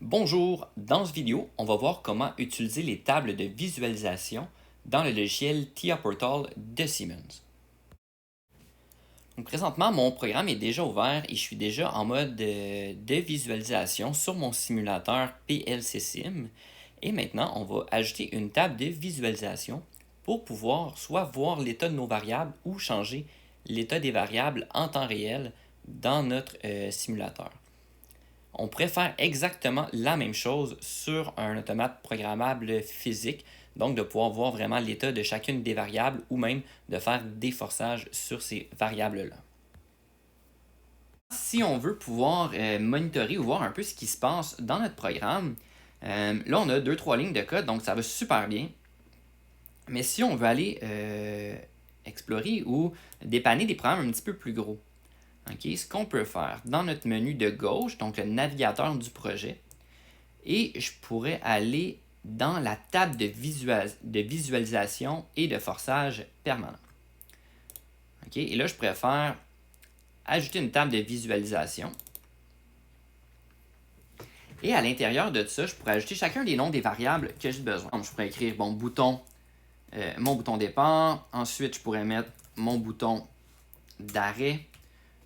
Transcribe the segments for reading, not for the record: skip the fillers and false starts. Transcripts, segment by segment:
Bonjour, dans cette vidéo, on va voir comment utiliser les tables de visualisation dans le logiciel TIA Portal de Siemens. Donc, présentement, mon programme est déjà ouvert et je suis déjà en mode de visualisation sur mon simulateur PLC Sim. Et maintenant, on va ajouter une table de visualisation pour pouvoir soit voir l'état de nos variables ou changer l'état des variables en temps réel dans notre simulateur. On pourrait faire exactement la même chose sur un automate programmable physique, donc de pouvoir voir vraiment l'état de chacune des variables ou même de faire des forçages sur ces variables-là. Si on veut pouvoir monitorer ou voir un peu ce qui se passe dans notre programme, là on a 2-3 lignes de code, donc ça va super bien. Mais si on veut aller explorer ou dépanner des programmes un petit peu plus gros, OK, ce qu'on peut faire dans notre menu de gauche, donc le navigateur du projet, et je pourrais aller dans la table de visualisation et de forçage permanent. OK, et là, je pourrais faire ajouter une table de visualisation. Et à l'intérieur de ça, je pourrais ajouter chacun des noms des variables que j'ai besoin. Donc, je pourrais écrire mon bouton départ. Ensuite, je pourrais mettre mon bouton d'arrêt.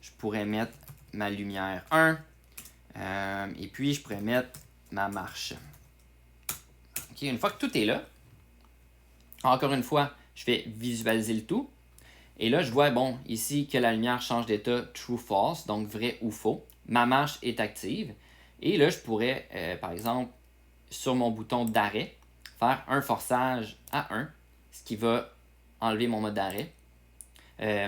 Je pourrais mettre ma lumière 1. Et puis, je pourrais mettre ma marche. Okay, une fois que tout est là, encore une fois, je fais visualiser le tout. Et là, je vois, bon, ici, que la lumière change d'état true, false, donc vrai ou faux. Ma marche est active. Et là, je pourrais, par exemple, sur mon bouton d'arrêt, faire un forçage à 1, ce qui va enlever mon mode d'arrêt,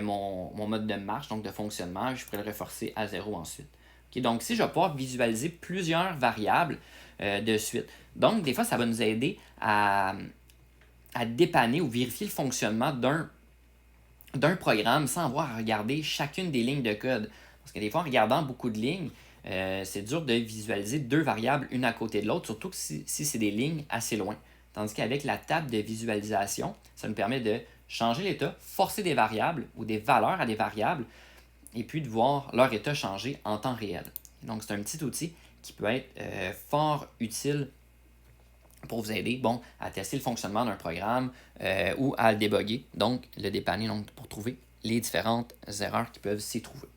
mon mode de marche, donc de fonctionnement. Je pourrais le reforcer à 0 ensuite. Okay, donc, si je vais pouvoir visualiser plusieurs variables de suite. Donc, des fois, ça va nous aider à dépanner ou vérifier le fonctionnement d'un programme sans avoir à regarder chacune des lignes de code. Parce que des fois, en regardant beaucoup de lignes, c'est dur de visualiser deux variables une à côté de l'autre, surtout que si c'est des lignes assez loin. Tandis qu'avec la table de visualisation, ça nous permet de changer l'état, forcer des variables ou des valeurs à des variables, et puis de voir leur état changer en temps réel. Donc, c'est un petit outil qui peut être fort utile pour vous aider à tester le fonctionnement d'un programme ou à le débugger, donc le dépanner pour trouver les différentes erreurs qui peuvent s'y trouver.